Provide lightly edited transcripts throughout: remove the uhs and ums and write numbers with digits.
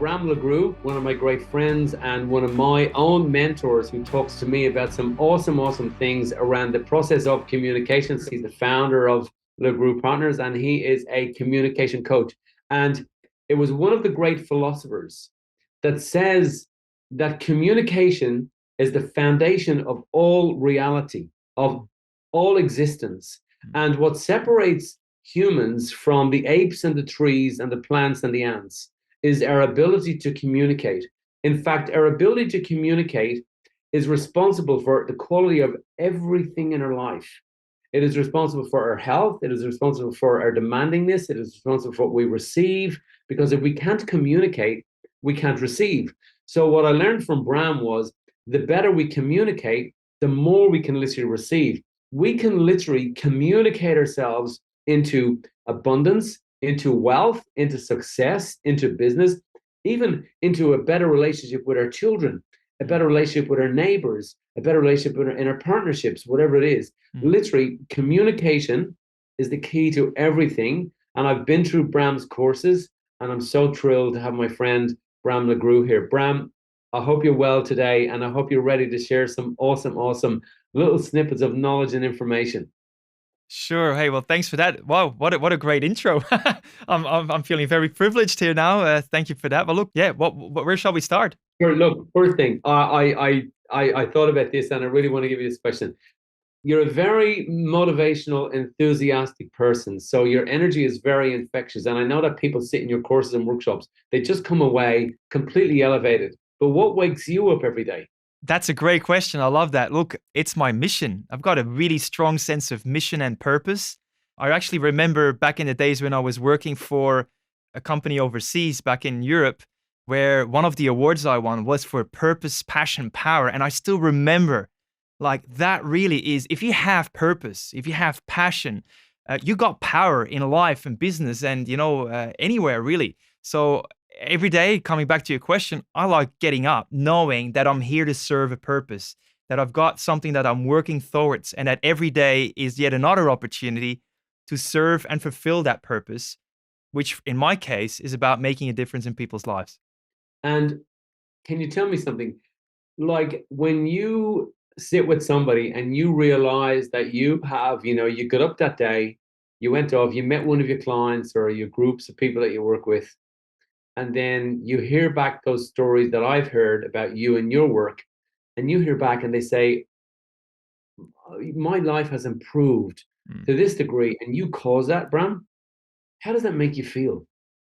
Bram Lagrou, one of my great friends and one of my own mentors who talks to me about some awesome things around the process of communication. He's the founder of Lagrou Partners and he is a communication coach. And it was one of the great philosophers that says that communication is the foundation of all reality, of all existence. And what separates humans from the apes and the trees and the plants and the ants is our ability to communicate. In fact, our ability to communicate is responsible for the quality of everything in our life. It is responsible for our health. It is responsible for our demandingness. It is responsible for what we receive. Because if we can't communicate, we can't receive. So what I learned from Bram was the better we communicate, the more we can literally receive. We can literally communicate ourselves into abundance, into wealth, into success, into business, even into a better relationship with our children, a better relationship with our neighbors, a better relationship in our partnerships, whatever it is. Literally, communication is the key to everything. And I've been through Bram's courses, and I'm so thrilled to have my friend Bram Lagrou here. Bram, I hope you're well today, and I hope you're ready to share some awesome little snippets of knowledge and information. Sure. Hey, well, thanks for that. Wow, what a great intro. I'm feeling very privileged here now. Thank you for that. Well, look, yeah, where shall we start? Sure, look, first thing, I thought about this, and I really want to give you this question. You're a very motivational, enthusiastic person, so your energy is very infectious. And I know that people sit in your courses and workshops, they just come away completely elevated. But what wakes you up every day? That's a great question. I love that. Look, it's my mission. I've got a really strong sense of mission and purpose. I actually remember back in the days when I was working for a company overseas back in Europe, where one of the awards I won was for purpose, passion, power. And I still remember, like, that really is, if you have purpose, if you have passion, you got power in life and business and, anywhere really. So every day, coming back to your question, I like getting up, knowing that I'm here to serve a purpose, that I've got something that I'm working towards, and that every day is yet another opportunity to serve and fulfill that purpose, which in my case is about making a difference in people's lives. And can you tell me something? Like when you sit with somebody and you realize that you have, you got up that day, you went off, you met one of your clients or your groups of people that you work with, and then you hear back those stories that I've heard about you and your work, and you hear back and they say, my life has improved Mm. to this degree, and you cause that, Bram. How does that make you feel?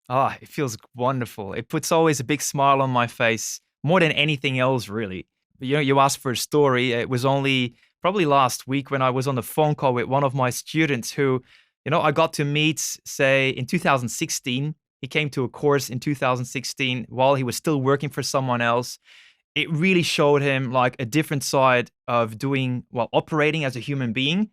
Ah, it feels wonderful. It puts always a big smile on my face, more than anything else, really. You asked for a story. It was only probably last week when I was on the phone call with one of my students who, I got to meet, say, in 2016. He came to a course in 2016 while he was still working for someone else. It really showed him like a different side of operating as a human being.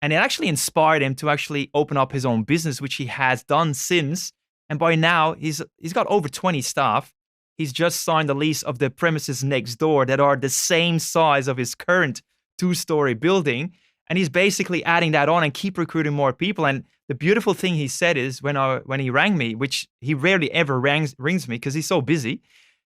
And it actually inspired him to actually open up his own business, which he has done since. And by now, he's got over 20 staff. He's just signed the lease of the premises next door that are the same size of his current 2-story building. And he's basically adding that on and keep recruiting more people. And the beautiful thing he said is when he rang me, which he rarely ever rings me because he's so busy,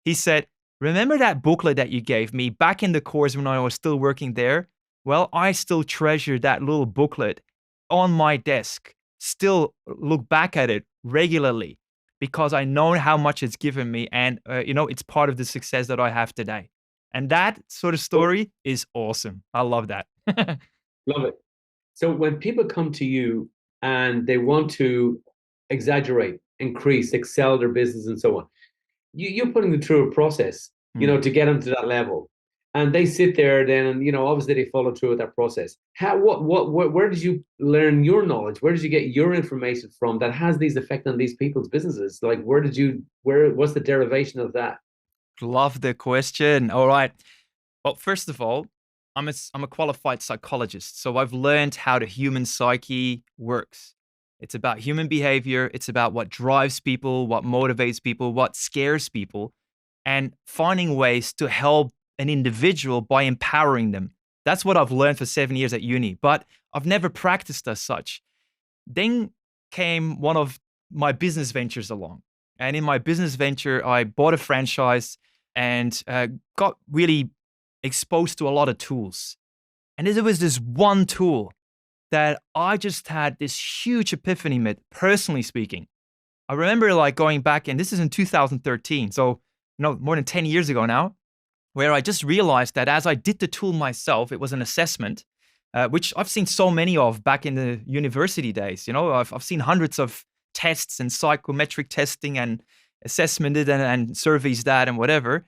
he said, "Remember that booklet that you gave me back in the course when I was still working there? Well, I still treasure that little booklet on my desk, still look back at it regularly because I know how much it's given me and, it's part of the success that I have today." And that sort of story is awesome. I love that. Love it. So when people come to you and they want to exaggerate, increase, excel their business and so on, you're putting them through a process, Mm. to get them to that level. And they sit there then, and obviously they follow through with that process. Where did you learn your knowledge? Where did you get your information from that has these effect on these people's businesses? Like, what's the derivation of that? Love the question. All right. Well, first of all, I'm a qualified psychologist, so I've learned how the human psyche works. It's about human behavior. It's about what drives people, what motivates people, what scares people, and finding ways to help an individual by empowering them. That's what I've learned for 7 years at uni, but I've never practiced as such. Then came one of my business ventures along. And in my business venture, I bought a franchise and got really exposed to a lot of tools. And there was this one tool that I just had this huge epiphany with, personally speaking. I remember like going back, and this is in 2013, so more than 10 years ago now, where I just realized that as I did the tool myself, it was an assessment, which I've seen so many of back in the university days. I've seen hundreds of tests and psychometric testing and assessment it and surveys that and whatever.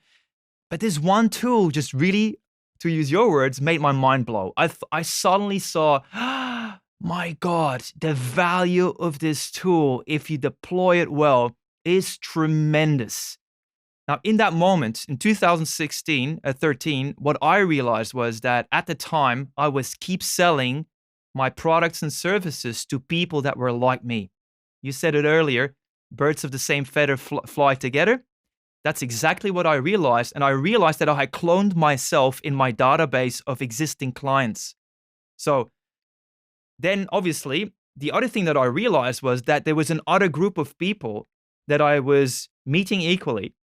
But this one tool just really, to use your words, made my mind blow. I suddenly saw, my God, the value of this tool, if you deploy it well, is tremendous. Now, in that moment, in 13, what I realized was that at the time, I was keep selling my products and services to people that were like me. You said it earlier, birds of the same feather fly together. That's exactly what I realized. And I realized that I had cloned myself in my database of existing clients. So then, obviously, the other thing that I realized was that there was an other group of people that I was meeting equally,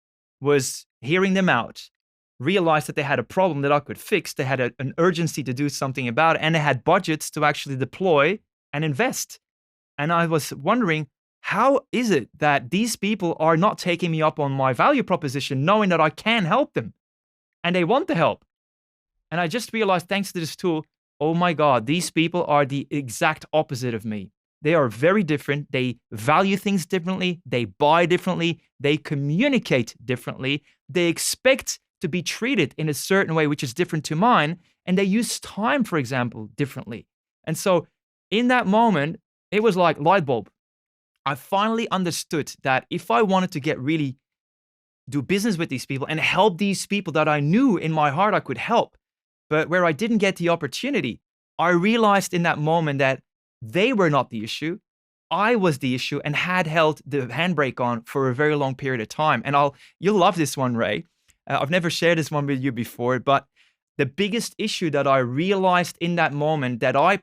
was hearing them out, realized that they had a problem that I could fix. They had an urgency to do something about it, and they had budgets to actually deploy and invest. And I was wondering, how is it that these people are not taking me up on my value proposition, knowing that I can help them and they want the help? And I just realized, thanks to this tool, oh my God, these people are the exact opposite of me. They are very different. They value things differently. They buy differently. They communicate differently. They expect to be treated in a certain way, which is different to mine. And they use time, for example, differently. And so in that moment, it was like light bulb. I finally understood that if I wanted to really do business with these people and help these people that I knew in my heart I could help, but where I didn't get the opportunity, I realized in that moment that they were not the issue. I was the issue and had held the handbrake on for a very long period of time. And you'll love this one, Ray. I've never shared this one with you before, but the biggest issue that I realized in that moment that I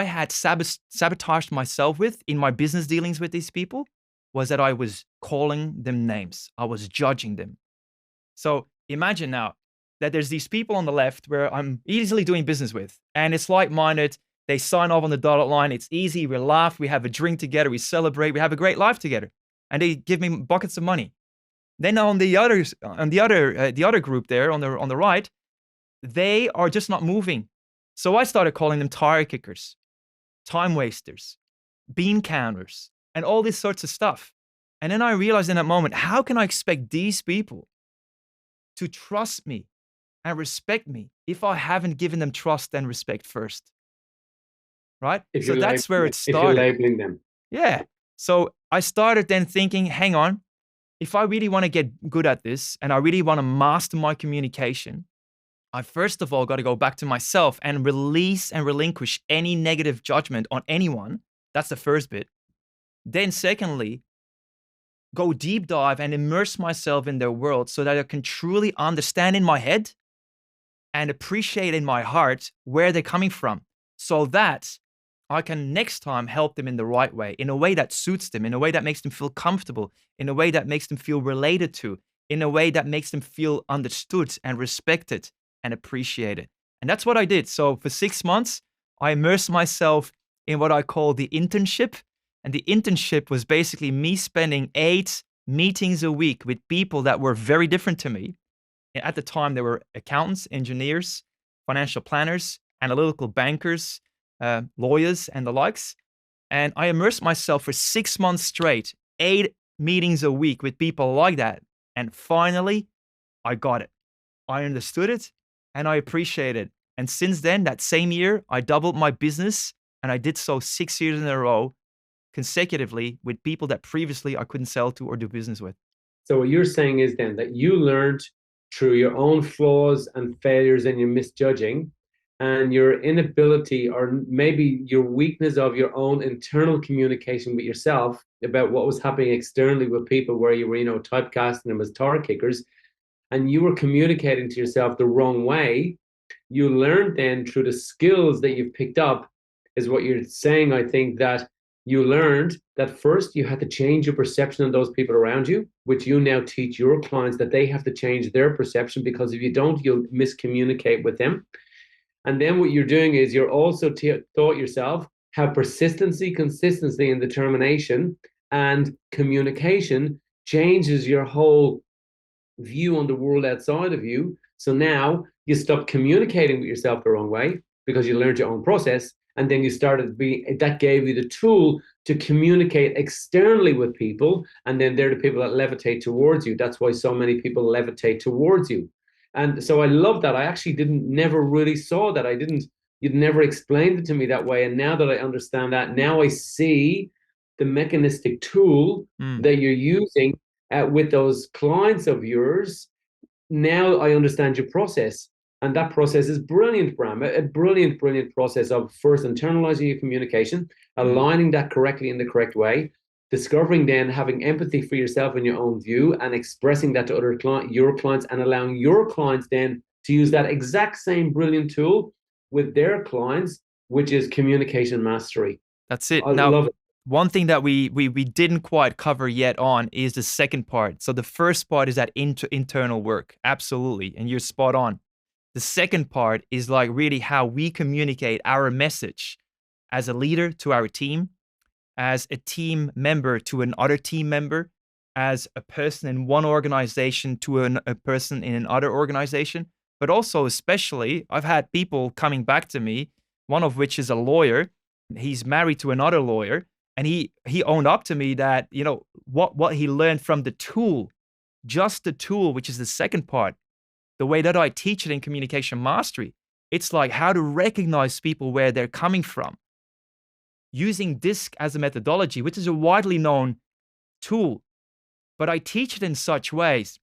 had sabotaged myself with in my business dealings with these people was that I was calling them names. I was judging them. So imagine now that there's these people on the left where I'm easily doing business with, and it's like-minded. They sign off on the dotted line. It's easy. We laugh. We have a drink together. We celebrate. We have a great life together, and they give me buckets of money. Then on the other group there on the right, they are just not moving. So I started calling them tire kickers, time wasters, bean counters, and all this sorts of stuff. And then I realized in that moment, how can I expect these people to trust me and respect me if I haven't given them trust and respect first? Right? So that's where it started. If you're labeling them. Yeah. So I started then thinking, hang on, if I really want to get good at this and I really want to master my communication, I first of all got to go back to myself and release and relinquish any negative judgment on anyone. That's the first bit. Then secondly, go deep dive and immerse myself in their world so that I can truly understand in my head and appreciate in my heart where they're coming from, so that I can next time help them in the right way, in a way that suits them, in a way that makes them feel comfortable, in a way that makes them feel related to, in a way that makes them feel understood and respected and appreciated. And that's what I did. So for 6 months, I immersed myself in what I call the internship. And the internship was basically me spending 8 meetings a week with people that were very different to me. At the time, there were accountants, engineers, financial planners, analytical bankers, lawyers, and the likes. And I immersed myself for 6 months straight, 8 meetings a week with people like that. And finally, I got it. I understood it and I appreciate it. And since then, that same year, I doubled my business, and I did so 6 years in a row consecutively with people that previously I couldn't sell to or do business with. So what you're saying is then that you learned through your own flaws and failures and your misjudging and your inability, or maybe your weakness of your own internal communication with yourself about what was happening externally with people, where you were, typecasting them as tar kickers, and you were communicating to yourself the wrong way. You learned then through the skills that you've picked up, is what you're saying, I think, that you learned that first you had to change your perception of those people around you, which you now teach your clients that they have to change their perception, because if you don't, you'll miscommunicate with them. And then what you're doing is you're also taught yourself how persistency, consistency, and determination and communication changes your whole view on the world outside of you. So now you stop communicating with yourself the wrong way because you learned your own process. And then you started that gave you the tool to communicate externally with people. And then they're the people that levitate towards you. That's why so many people levitate towards you. And so I love that. I actually never really saw that. You'd never explained it to me that way. And now that I understand that, now I see the mechanistic tool that you're using with those clients of yours. Now I understand your process. And that process is brilliant, Bram. A brilliant, brilliant process of first internalizing your communication, aligning that correctly in the correct way, discovering then having empathy for yourself and your own view, and expressing that to your clients, and allowing your clients then to use that exact same brilliant tool with their clients, which is communication mastery. That's it. I Now, love it. one thing that we didn't quite cover yet on is the second part. So the first part is that internal work. Absolutely. And you're spot on. The second part is like really how we communicate our message as a leader to our team, as a team member to another team member, as a person in one organization to a person in another organization. But also, especially, I've had people coming back to me, one of which is a lawyer. He's married to another lawyer. And he owned up to me that, what he learned from the tool, just the tool, which is the second part, the way that I teach it in communication mastery, it's like how to recognize people where they're coming from. Using DISC as a methodology, which is a widely known tool, but I teach it in such ways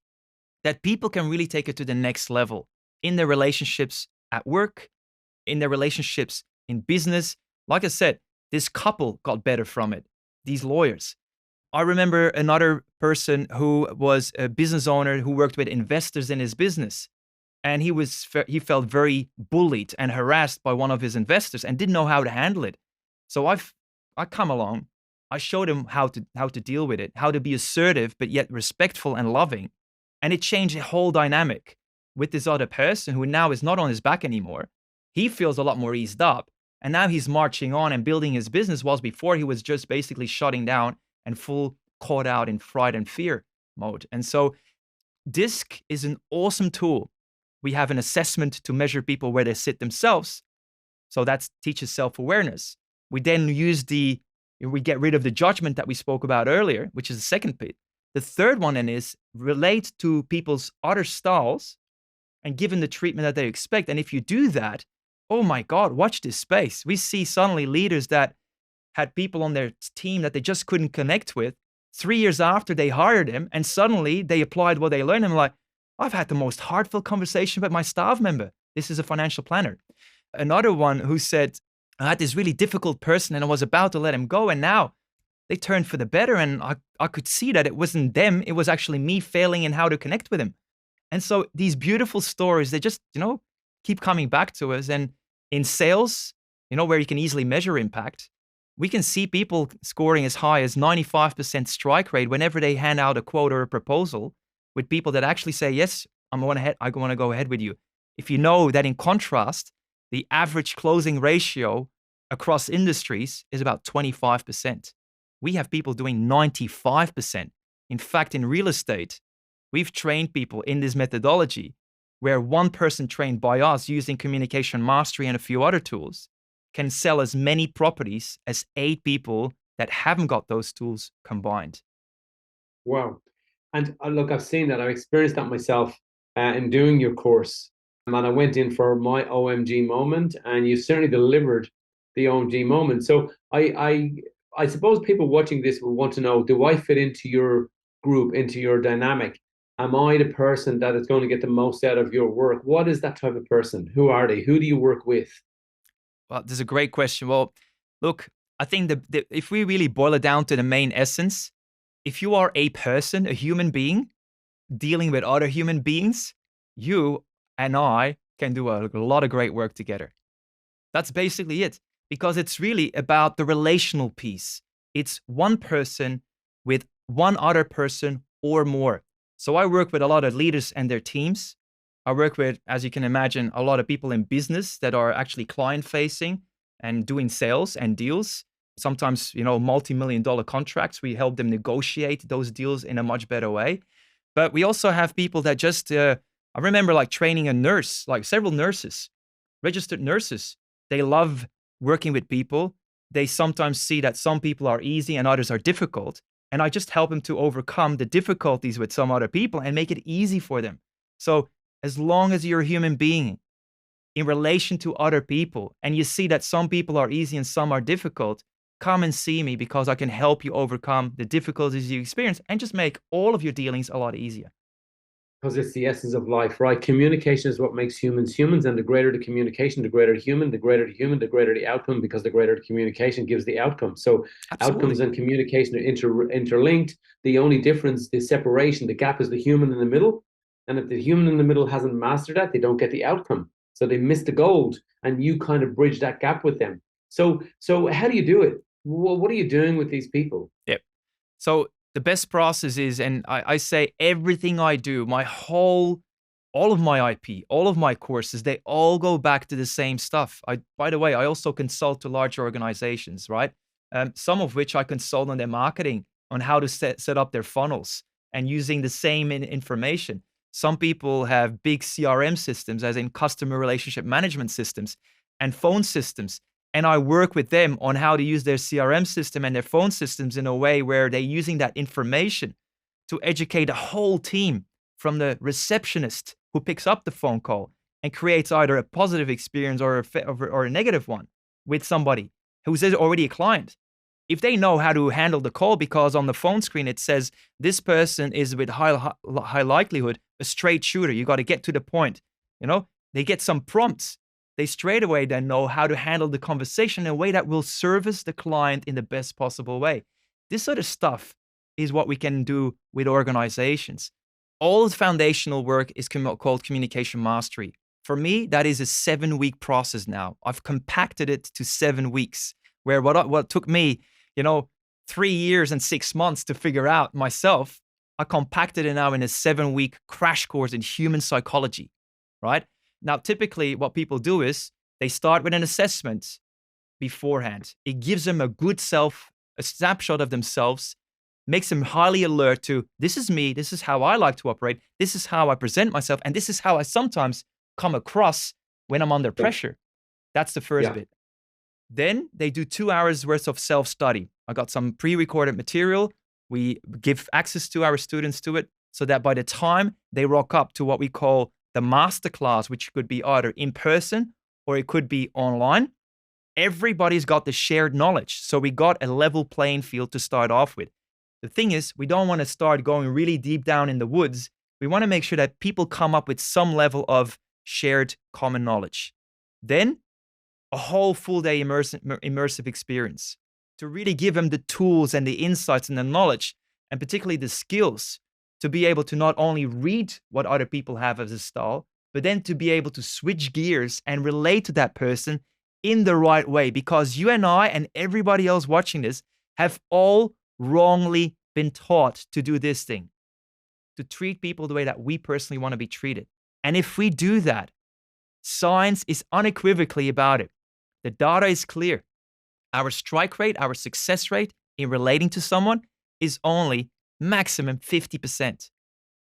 that people can really take it to the next level in their relationships at work, in their relationships in business. Like I said, this couple got better from it, these lawyers. I remember another person who was a business owner who worked with investors in his business. And he felt very bullied and harassed by one of his investors and didn't know how to handle it. So I come along, I showed him how to deal with it, how to be assertive, but yet respectful and loving. And it changed the whole dynamic with this other person who now is not on his back anymore. He feels a lot more eased up. And now he's marching on and building his business, whilst before he was just basically shutting down and full caught out in fright and fear mode. And so DISC is an awesome tool. We have an assessment to measure people where they sit themselves. So that teaches self-awareness. We then we get rid of the judgment that we spoke about earlier, which is the second bit. The third one then is relate to people's other styles and give them the treatment that they expect. And if you do that, oh my God, watch this space. We see suddenly leaders that had people on their team that they just couldn't connect with. 3 years after they hired him, and suddenly they applied what they learned. I'm like, I've had the most heartfelt conversation with my staff member. This is a financial planner. Another one who said, I had this really difficult person and I was about to let him go. And now they turned for the better. And I could see that it wasn't them. It was actually me failing in how to connect with him. And so these beautiful stories, they just, keep coming back to us. And in sales, where you can easily measure impact, we can see people scoring as high as 95% strike rate whenever they hand out a quote or a proposal, with people that actually say, yes, I want to go ahead with you. If you know that in contrast, the average closing ratio across industries is about 25%. We have people doing 95%. In fact, in real estate, we've trained people in this methodology where one person trained by us using communication mastery and a few other tools can sell as many properties as 8 people that haven't got those tools combined. Wow. And look, I've seen that. I've experienced that myself in doing your course. And I went in for my OMG moment, and you certainly delivered the OMG moment. So I suppose people watching this will want to know, do I fit into your group, into your dynamic? Am I the person that is going to get the most out of your work? What is that type of person? Who are they? Who do you work with? Well, this is a great question. Well, look, I think if we really boil it down to the main essence, if you are a person, a human being, dealing with other human beings, you and I can do a lot of great work together. That's basically it, because it's really about the relational piece. It's one person with one other person or more. So I work with a lot of leaders and their teams. I work with, as you can imagine, a lot of people in business that are actually client facing and doing sales and deals. Sometimes, multi-million dollar contracts. We help them negotiate those deals in a much better way. But we also have people that just, I remember like training a nurse, like several nurses, registered nurses. They love working with people. They sometimes see that some people are easy and others are difficult. And I just help them to overcome the difficulties with some other people and make it easy for them. So as long as you're a human being in relation to other people and you see that some people are easy and some are difficult, come and see me because I can help you overcome the difficulties you experience and just make all of your dealings a lot easier. Because it's the essence of life, right? Communication is what makes humans humans, and the greater the communication, the greater the human, the greater the human, the greater the outcome, because the greater the communication gives the outcome. So outcomes Absolutely. and communication are interlinked. The only difference, the separation, the gap is the human in the middle. And if the human in the middle hasn't mastered that, they don't get the outcome. So they miss the gold, and you kind of bridge that gap with them. So how do you do it? What are you doing with these people? Yep. So the best process is, and I say everything I do, all of my IP, all of my courses, they all go back to the same stuff. By the way, I also consult to large organizations, right? Some of which I consult on their marketing, on how to set up their funnels and using the same information. Some people have big CRM systems, as in customer relationship management systems and phone systems. And I work with them on how to use their CRM system and their phone systems in a way where they're using that information to educate a whole team, from the receptionist who picks up the phone call and creates either a positive experience or a negative one with somebody who's already a client. If they know how to handle the call, because on the phone screen it says this person is with high likelihood a straight shooter, you got to get to the point. They get some prompts. They straight away then know how to handle the conversation in a way that will service the client in the best possible way. This sort of stuff is what we can do with organizations. All the foundational work is called communication mastery. For me, that is a 7-week process now. I've compacted it to 7 weeks, where what took me, 3 years and 6 months to figure out myself, I compacted it now in a 7-week crash course in human psychology, right? Now, typically what people do is they start with an assessment beforehand. It gives them a snapshot of themselves, makes them highly alert to, this is me, this is how I like to operate, this is how I present myself, and this is how I sometimes come across when I'm under pressure. That's the first bit. Then they do 2 hours worth of self-study. I got some pre-recorded material. We give access to our students to it so that by the time they rock up to what we call the masterclass, which could be either in person or it could be online, everybody's got the shared knowledge. So we got a level playing field to start off with. The thing is, we don't want to start going really deep down in the woods. We want to make sure that people come up with some level of shared common knowledge. Then a whole full day immersive experience to really give them the tools and the insights and the knowledge, and particularly the skills, to be able to not only read what other people have as a style, but then to be able to switch gears and relate to that person in the right way. Because you and I and everybody else watching this have all wrongly been taught to do this thing, to treat people the way that we personally want to be treated. And if we do that, science is unequivocally about it. The data is clear. Our strike rate, our success rate in relating to someone is only maximum 50%,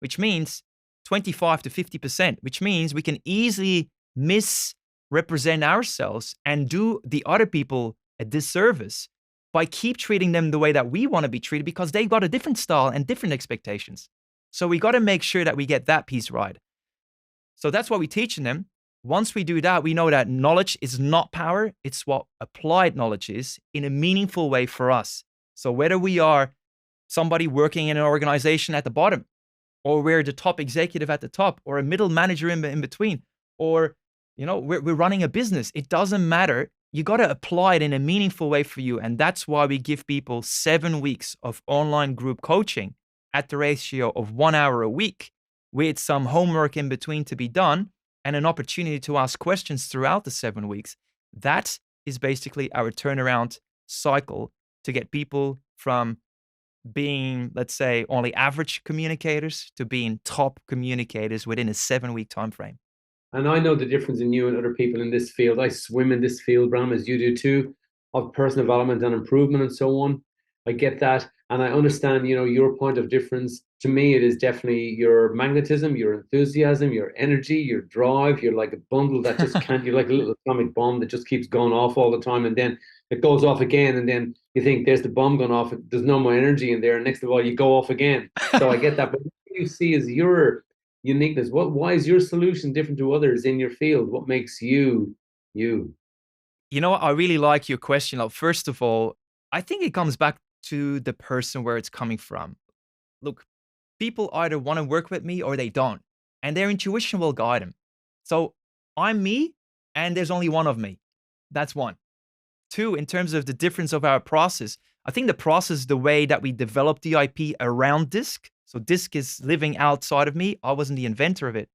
which means 25 to 50%, which means we can easily misrepresent ourselves and do the other people a disservice by keep treating them the way that we want to be treated, because they've got a different style and different expectations. So we got to make sure that we get that piece right. So that's what we're teaching them. Once we do that, we know that knowledge is not power. It's what applied knowledge is in a meaningful way for us. So whether we are somebody working in an organization at the bottom, or we're the top executive at the top, or a middle manager in between, or we're running a business, it doesn't matter. You got to apply it in a meaningful way for you. And that's why we give people 7 weeks of online group coaching at the ratio of 1 hour a week, with some homework in between to be done and an opportunity to ask questions throughout the 7 weeks. That is basically our turnaround cycle to get people from being, let's say, only average communicators to being top communicators within a 7-week time frame. And I know the difference in you and other people in this field. I swim in this field, Bram, as you do too, of personal development and improvement and so on. I get that. And I understand, your point of difference. To me, it is definitely your magnetism, your enthusiasm, your energy, your drive. You're like a bundle that just can't, you're like a little atomic bomb that just keeps going off all the time. And then it goes off again. And then you think there's the bomb going off. There's no more energy in there. And next of all, you go off again. So I get that. But what you see is your uniqueness. Why is your solution different to others in your field? What makes you you? You know what? I really like your question. Like, first of all, I think it comes back to the person where it's coming from. Look, people either want to work with me or they don't, and their intuition will guide them. So I'm me, and there's only one of me. That's one. Two, in terms of the difference of our process, I think the process, the way that we develop the IP around Disc. So Disc is living outside of me. I wasn't the inventor of it,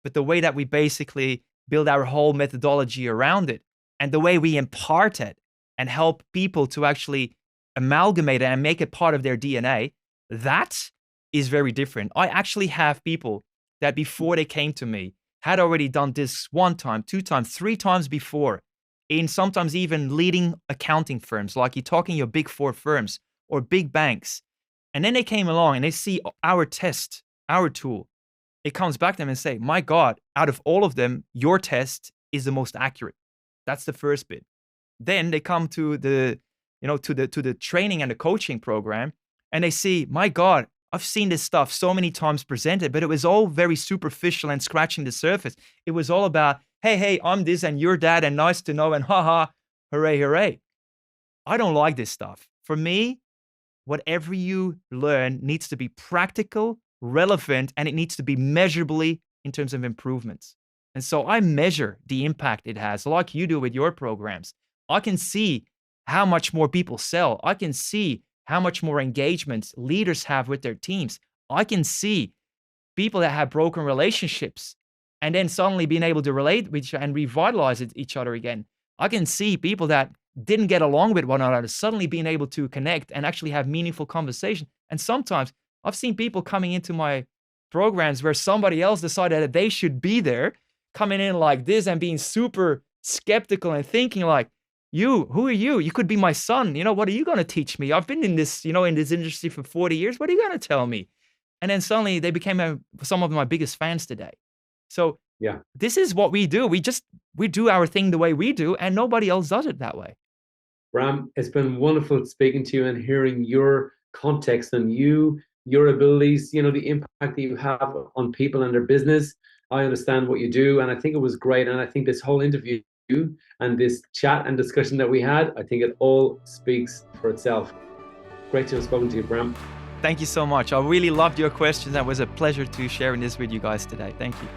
but the way that we basically build our whole methodology around it and the way we impart it and help people to actually amalgamate it and make it part of their DNA, that is very different. I actually have people that before they came to me had already done this 1 time, 2 times, 3 times before in sometimes even leading accounting firms, like you're talking your big 4 firms or big banks. And then they came along and they see our test, our tool. It comes back to them and say, my God, out of all of them, your test is the most accurate. That's the first bit. Then they come to the, to the training and the coaching program, and they see, my God, I've seen this stuff so many times presented, but it was all very superficial and scratching the surface. It was all about, hey, I'm this and you're that, and nice to know, and haha, hooray, hooray. I don't like this stuff. For me, whatever you learn needs to be practical, relevant, and it needs to be measurably in terms of improvements. And so I measure the impact it has, like you do with your programs. I can see how much more people sell. I can see how much more engagement leaders have with their teams. I can see people that have broken relationships and then suddenly being able to relate with each other and revitalize each other again. I can see people that didn't get along with one another suddenly being able to connect and actually have meaningful conversation. And sometimes I've seen people coming into my programs where somebody else decided that they should be there, coming in like this and being super skeptical and thinking like, who are you? You could be my son. What are you going to teach me? I've been in this, in this industry for 40 years. What are you going to tell me? And then suddenly they became some of my biggest fans today. So Yeah. this is what we do. We do our thing the way we do, and nobody else does it that way. Bram, it's been wonderful speaking to you and hearing your context and your abilities, the impact that you have on people and their business. I understand what you do, and I think it was great. And I think this whole interview and this chat and discussion that we had, I think it all speaks for itself. Great to have spoken to you, Bram. Thank you so much. I really loved your questions. It was a pleasure to sharing this with you guys today. Thank you.